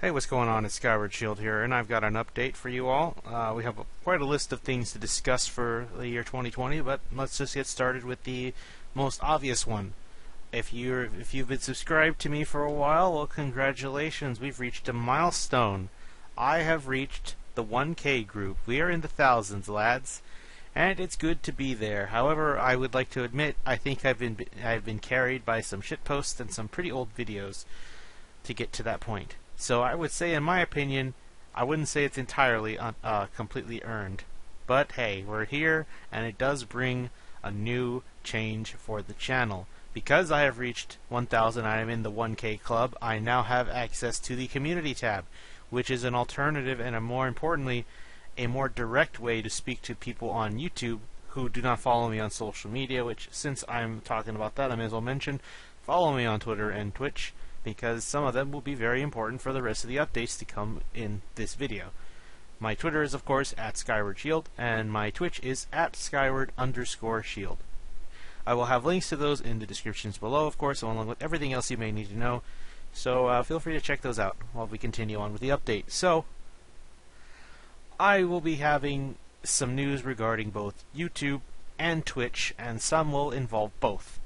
Hey, what's going on? It's Skyward Shield here, and I've got an update for you all. We have quite a list of things to discuss for the year 2020, but let's just get started with the most obvious one. If you've been subscribed to me for a while, well, congratulations, we've reached a milestone. I have reached the 1K group. We are in the thousands, lads, and it's good to be there. However, I would like to admit I think I've been carried by some shitposts and some pretty old videos to get to that point. So I would say, in my opinion, I wouldn't say it's entirely completely earned. But hey, we're here, and it does bring a new change for the channel. Because I have reached 1,000, I am in the 1K club, I now have access to the community tab, which is an alternative and, more importantly, a more direct way to speak to people on YouTube who do not follow me on social media, which, since I'm talking about that, I may as well mention, follow me on Twitter and Twitch, because some of them will be very important for the rest of the updates to come in this video. My Twitter is, of course, at @SkywardShield, and my Twitch is at @Skyward_Shield. I will have links to those in the descriptions below, of course, along with everything else you may need to know, so feel free to check those out while we continue on with the update. So, I will be having some news regarding both YouTube and Twitch, and some will involve both.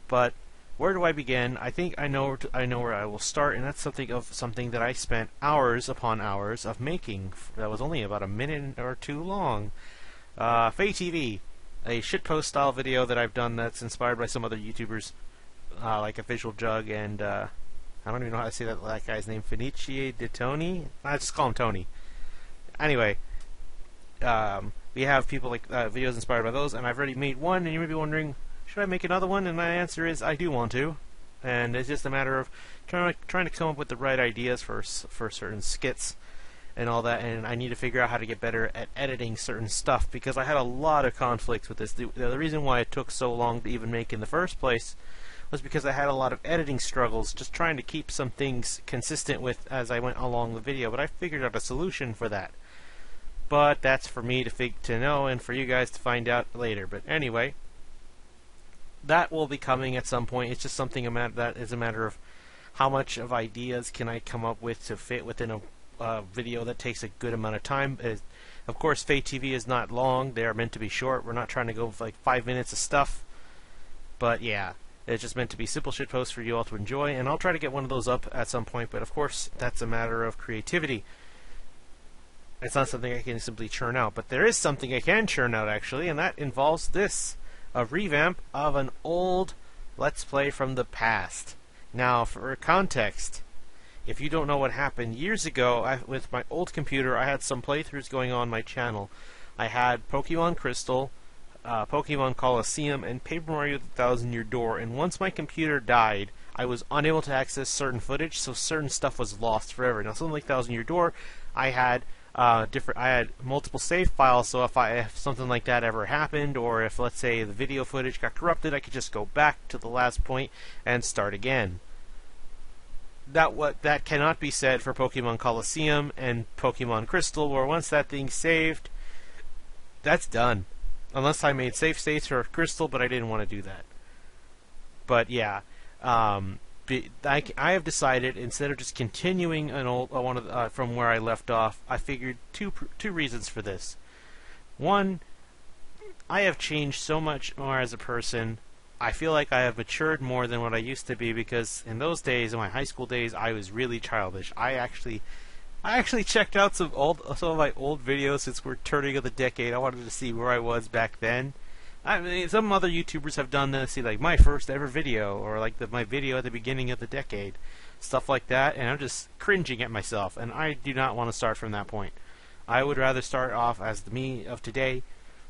But where do I begin? I think I know where I will start, and that's something that I spent hours upon hours of making. That was only about a minute or two long. Faye TV, a shitpost style video that I've done that's inspired by some other YouTubers, like Official Jug and I don't even know how to say that guy's name, Fenici de Tony. I just call him Tony. Anyway, we have people like videos inspired by those, and I've already made one, and you may be wondering, should I make another one? And my answer is I do want to, and it's just a matter of trying to come up with the right ideas for certain skits and all that, and I need to figure out how to get better at editing certain stuff, because I had a lot of conflicts with this. The reason why it took so long to even make in the first place was because I had a lot of editing struggles, just trying to keep some things consistent with as I went along the video, but I figured out a solution for that. But that's for me to know, and for you guys to find out later. But anyway, that will be coming at some point. It's just something that is a matter of how much of ideas can I come up with to fit within a video that takes a good amount of time. Of course, Faye TV is not long. They are meant to be short. We're not trying to go with like 5 minutes of stuff. But yeah, it's just meant to be simple shit posts for you all to enjoy, and I'll try to get one of those up at some point. But of course, that's a matter of creativity. It's not something I can simply churn out. But there is something I can churn out, actually, and that involves this. A revamp of an old Let's Play from the past. Now, for context, if you don't know what happened, years ago, with my old computer, I had some playthroughs going on my channel. I had Pokemon Crystal, Pokemon Colosseum, and Paper Mario the Thousand Year Door, and once my computer died, I was unable to access certain footage, so certain stuff was lost forever. Now, something like Thousand Year Door, I had I had multiple save files, so if something like that ever happened, or if, let's say, the video footage got corrupted, I could just go back to the last point and start again. That cannot be said for Pokemon Colosseum and Pokemon Crystal, where once that thing's saved, that's done. Unless I made save states for Crystal, but I didn't want to do that. But yeah, I have decided, instead of just continuing an old from where I left off, I figured two reasons for this. One, I have changed so much more as a person. I feel like I have matured more than what I used to be, because in those days, in my high school days, I was really childish. I actually checked out some of my old videos since we're turning of the decade. I wanted to see where I was back then. I mean, some other YouTubers have done this, see, like my first ever video, or like my video at the beginning of the decade, stuff like that, and I'm just cringing at myself, and I do not want to start from that point. I would rather start off as the me of today,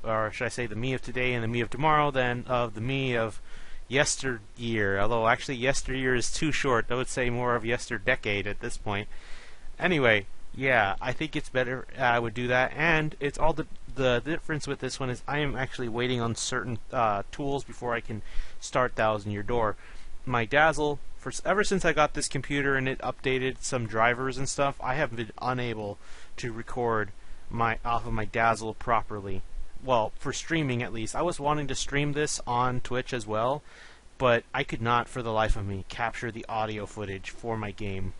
or should I say the me of today and the me of tomorrow, than of the me of yesteryear, although actually yesteryear is too short. I would say more of yesterdecade at this point. Anyway, yeah, I think it's better I would do that, and it's all the difference with this one is I am actually waiting on certain tools before I can start Thousand Year Door. My Dazzle, ever since I got this computer and it updated some drivers and stuff, I have been unable to record off of my Dazzle properly. Well, for streaming at least. I was wanting to stream this on Twitch as well, but I could not for the life of me capture the audio footage for my game.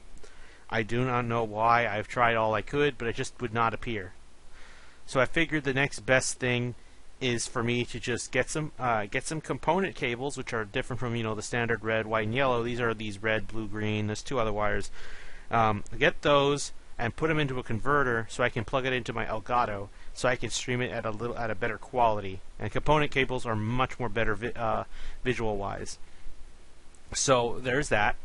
I do not know why. I've tried all I could, but it just would not appear. So I figured the next best thing is for me to just get some component cables, which are different from the standard red, white, and yellow. These are these red, blue, green. There's 2 other wires. Get those and put them into a converter so I can plug it into my Elgato so I can stream it at a better quality. And component cables are much more better visual wise. So there's that.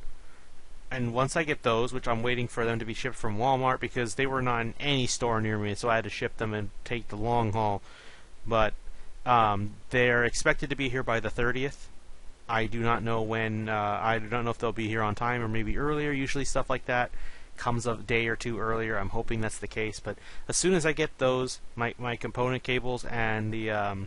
And once I get those, which I'm waiting for them to be shipped from Walmart because they were not in any store near me, so I had to ship them and take the long haul. But they're expected to be here by the 30th. I do not know when. I don't know if they'll be here on time or maybe earlier. Usually stuff like that comes a day or 2 earlier. I'm hoping that's the case. But as soon as I get those, my component cables and the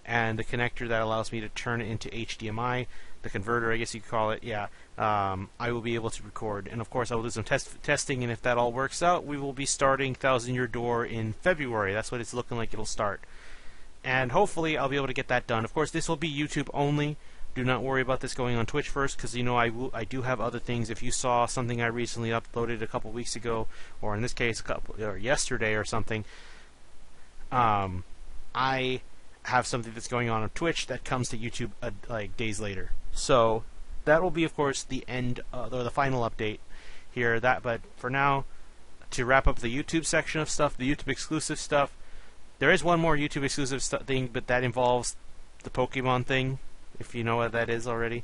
connector that allows me to turn it into HDMI, the converter, I guess you could call it, yeah, I will be able to record. And of course, I will do some testing, and if that all works out, we will be starting Thousand Year Door in February. That's what it's looking like it'll start. And hopefully, I'll be able to get that done. Of course, this will be YouTube only. Do not worry about this going on Twitch first, because I do have other things. If you saw something I recently uploaded a couple weeks ago, or in this case, yesterday or something, I have something that's going on Twitch that comes to YouTube like days later. So that will be, of course, the end or the final update here. But for now, to wrap up the YouTube section of stuff, the YouTube exclusive stuff, there is one more YouTube exclusive thing, but that involves the Pokemon thing, if you know what that is already.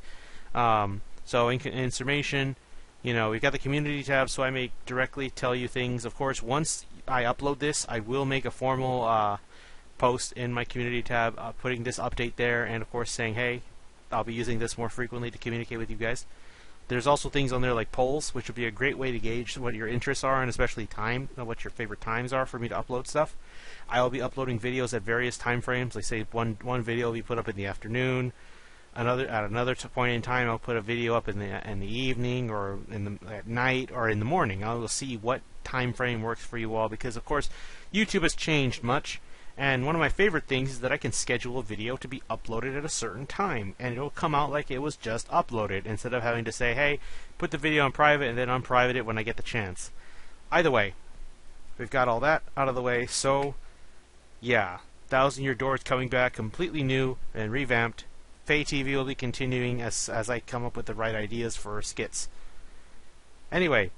So in summation, we've got the community tab, so I may directly tell you things. Of course, once I upload this, I will make a formal post in my community tab putting this update there, and of course saying, hey, I'll be using this more frequently to communicate with you guys. There's also things on there like polls, which would be a great way to gauge what your interests are, and especially what your favorite times are for me to upload stuff. I will be uploading videos at various time frames. Like say one video will be put up in the afternoon. At another point in time, I'll put a video up in the evening, or at night, or in the morning. I will see what time frame works for you all, because of course YouTube has changed much. And one of my favorite things is that I can schedule a video to be uploaded at a certain time, and it'll come out like it was just uploaded, instead of having to say, hey, put the video on private and then unprivate it when I get the chance. Either way, we've got all that out of the way, so yeah, Thousand Year Door is coming back completely new and revamped. Faye TV will be continuing as I come up with the right ideas for skits. Anyway,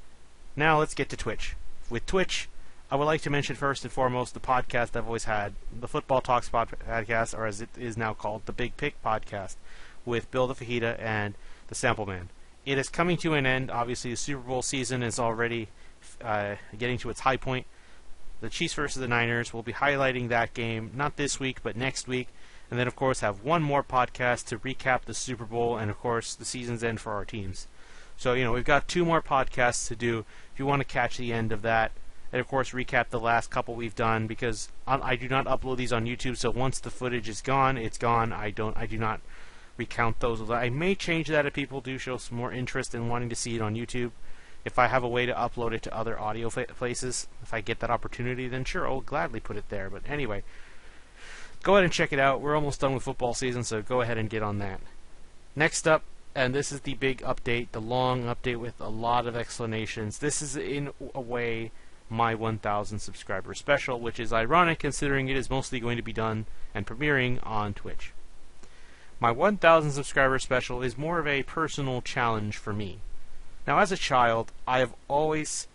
now let's get to Twitch. With Twitch, I would like to mention first and foremost the podcast I've always had, the Football Talks podcast, or as it is now called, the Big Pick podcast, with Bill the Fajita and the Sample Man. It is coming to an end. Obviously, the Super Bowl season is already getting to its high point. The Chiefs versus the Niners, we'll be highlighting that game, not this week, but next week. And then, of course, have one more podcast to recap the Super Bowl and, of course, the season's end for our teams. So, we've got 2 more podcasts to do if you want to catch the end of that. And, of course, recap the last couple we've done, because I do not upload these on YouTube, so once the footage is gone, it's gone. I do not recount those. I may change that if people do show some more interest in wanting to see it on YouTube. If I have a way to upload it to other audio places, if I get that opportunity, then sure, I'll gladly put it there. But anyway, go ahead and check it out. We're almost done with football season, so go ahead and get on that. Next up, and this is the big update, the long update with a lot of explanations. This is, in a way, my 1,000 subscriber special, which is ironic considering it is mostly going to be done and premiering on Twitch. My 1,000 subscriber special is more of a personal challenge for me. Now, as a child, I have always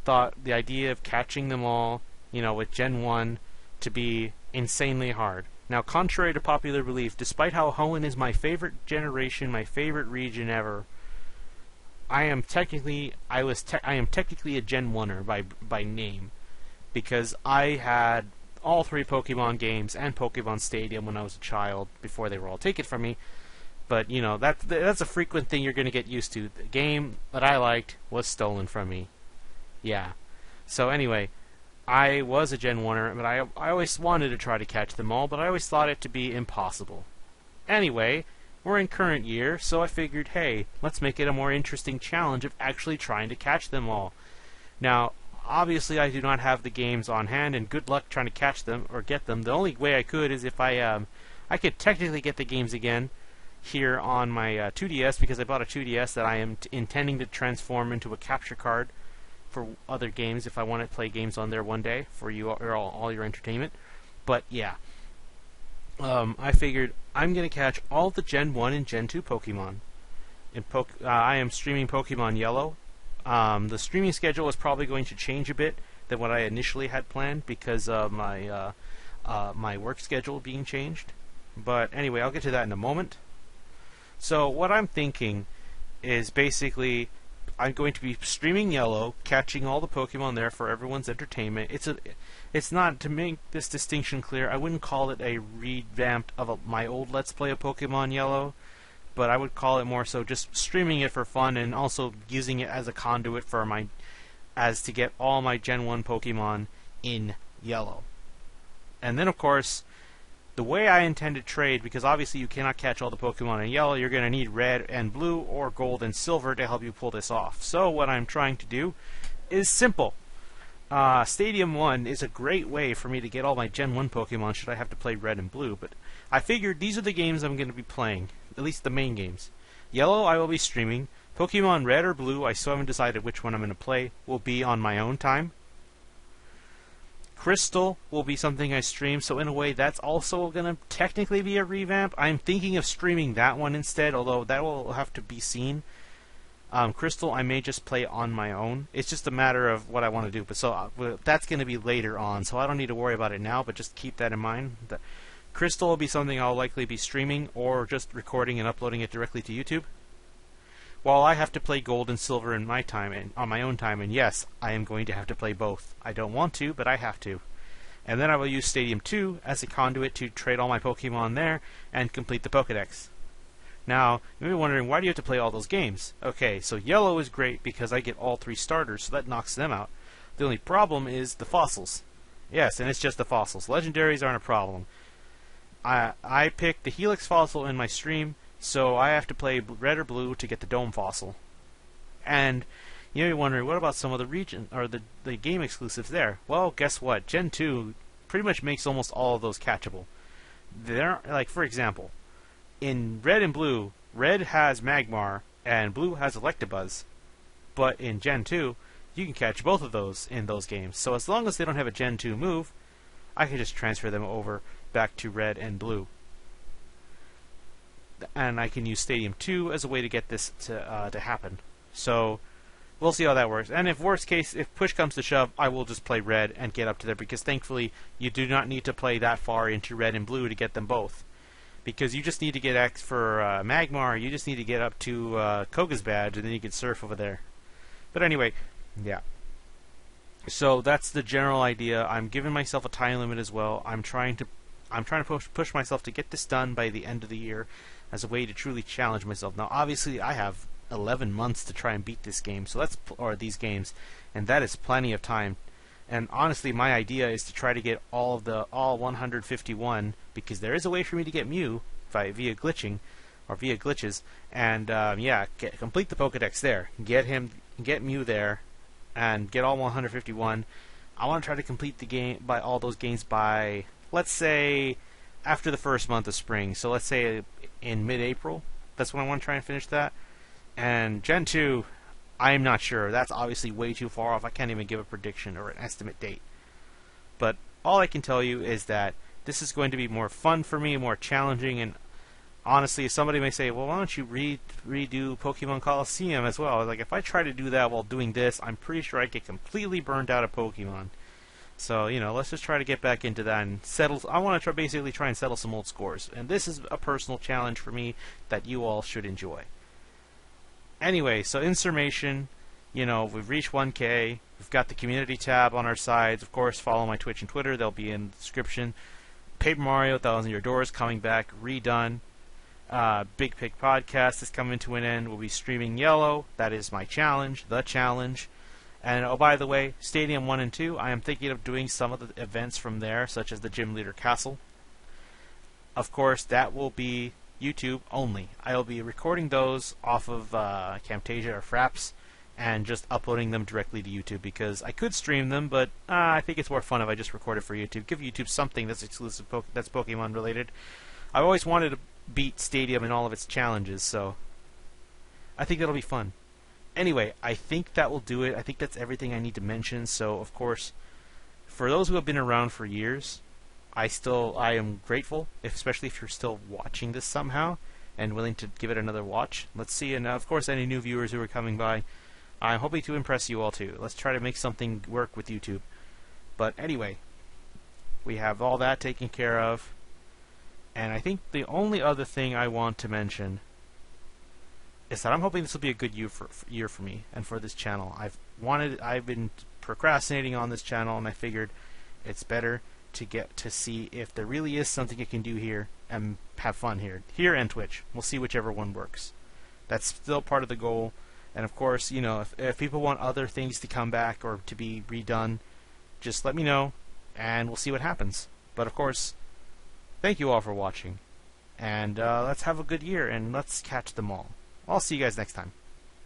thought the idea of catching them all, with Gen 1, to be insanely hard. Now, contrary to popular belief, despite how Hoenn is my favorite generation, my favorite region ever, I am technically a Gen 1er by name, because I had all 3 Pokemon games and Pokemon Stadium when I was a child before they were all taken from me. But that's a frequent thing you're going to get used to. The game that I liked was stolen from me. Yeah. So anyway, I was a Gen 1er, but I always wanted to try to catch them all, but I always thought it to be impossible. Anyway, we're in current year, so I figured, hey, let's make it a more interesting challenge of actually trying to catch them all. Now, obviously I do not have the games on hand, and good luck trying to catch them or get them. The only way I could is if I could technically get the games again, here on my 2DS, because I bought a 2DS that I am intending to transform into a capture card for other games if I want to play games on there one day for you or all your entertainment. But yeah, I figured I'm going to catch all the Gen 1 and Gen 2 Pokemon. I am streaming Pokemon Yellow. The streaming schedule is probably going to change a bit than what I initially had planned because of my work schedule being changed. But anyway, I'll get to that in a moment. So what I'm thinking is basically I'm going to be streaming Yellow, catching all the Pokemon there for everyone's entertainment. It's not, to make this distinction clear, I wouldn't call it a revamp of my old Let's Play of Pokemon Yellow, but I would call it more so just streaming it for fun and also using it as a conduit for to get all my Gen 1 Pokemon in Yellow. And then of course, the way I intend to trade, because obviously you cannot catch all the Pokemon in Yellow, you're going to need Red and Blue or Gold and Silver to help you pull this off. So what I'm trying to do is simple. Stadium 1 is a great way for me to get all my Gen 1 Pokemon should I have to play Red and Blue, but I figured these are the games I'm going to be playing, at least the main games. Yellow I will be streaming. Pokemon Red or Blue, I still haven't decided which one I'm going to play, will be on my own time. Crystal will be something I stream, so in a way that's also going to technically be a revamp. I'm thinking of streaming that one instead, although that will have to be seen. Crystal I may just play on my own. It's just a matter of what I want to do. But so that's going to be later on, so I don't need to worry about it now, but just keep that in mind. Crystal will be something I'll likely be streaming or just recording and uploading it directly to YouTube. While I have to play Gold and Silver in my time and on my own time, and yes, I am going to have to play both. I don't want to, but I have to. And then I will use Stadium 2 as a conduit to trade all my Pokemon there and complete the Pokedex. Now, you may be wondering, why do you have to play all those games? Okay, so Yellow is great because I get all 3 starters, so that knocks them out. The only problem is the fossils. Yes, and it's just the fossils. Legendaries aren't a problem. I picked the Helix fossil in my stream, so I have to play Red or Blue to get the Dome fossil. And you may be wondering, what about some of the region or the game exclusives there? Well, guess what? Gen 2 pretty much makes almost all of those catchable. Like, for example, in Red and Blue, Red has Magmar and Blue has Electabuzz. But in Gen 2, you can catch both of those in those games. So as long as they don't have a Gen 2 move, I can just transfer them over back to Red and Blue. And I can use Stadium 2 as a way to get this to happen. So we'll see how that works. And if worst case, if push comes to shove, I will just play Red and get up to there, because thankfully you do not need to play that far into Red and Blue to get them both. Because you just need to get X for Magmar, you just need to get up to Koga's badge, and then you can surf over there. But anyway, yeah. So that's the general idea. I'm giving myself a time limit as well. I'm trying to push myself to get this done by the end of the year, as a way to truly challenge myself. Now, obviously, I have 11 months to try and beat this game, or these games, and that is plenty of time. And honestly, my idea is to try to get all 151, because there is a way for me to get Mew via glitching, or via glitches, and yeah, complete the Pokedex there. Get Mew there, and get all 151. I want to try to complete the game by all those games by, let's say, after the first month of spring. So let's say in mid-April. That's when I want to try and finish that. And Gen 2, I'm not sure. That's obviously way too far off. I can't even give a prediction or an estimate date. But all I can tell you is that this is going to be more fun for me, more challenging, and honestly, somebody may say, well, why don't you redo Pokemon Coliseum as well? Like, if I try to do that while doing this, I'm pretty sure I'd get completely burned out of Pokemon. So, you know, let's just try to get back into that and settle. I want to basically try and settle some old scores. And this is a personal challenge for me that you all should enjoy. Anyway, so in summation, you know, we've reached 1K. We've got the community tab on our sides. Of course, follow my Twitch and Twitter. They'll be in the description. Paper Mario, Thousand Year Door is coming back, redone. Big Pig Podcast is coming to an end. We'll be streaming Yellow. That is my challenge, the challenge. And oh, by the way, Stadium 1 and 2, I am thinking of doing some of the events from there, such as the Gym Leader Castle. Of course, that will be YouTube only. I will be recording those off of Camtasia or Fraps and just uploading them directly to YouTube, because I could stream them, but I think it's more fun if I just record it for YouTube. Give YouTube something that's exclusive, that's Pokemon related. I've always wanted to beat Stadium in all of its challenges, so I think that'll be fun. Anyway, I think that will do it. I think that's everything I need to mention. So, of course, for those who have been around for years, I am grateful, especially if you're still watching this somehow and willing to give it another watch. Let's see, and of course, any new viewers who are coming by, I'm hoping to impress you all too. Let's try to make something work with YouTube. But anyway, we have all that taken care of, and I think the only other thing I want to mention is that I'm hoping this will be a good year for me and for this channel. I've been procrastinating on this channel, and I figured it's better to get to see if there really is something I can do here and have fun here and Twitch. We'll see whichever one works. That's still part of the goal. And of course, you know, if people want other things to come back or to be redone, just let me know, and we'll see what happens. But of course, thank you all for watching, and let's have a good year, and let's catch them all. I'll see you guys next time.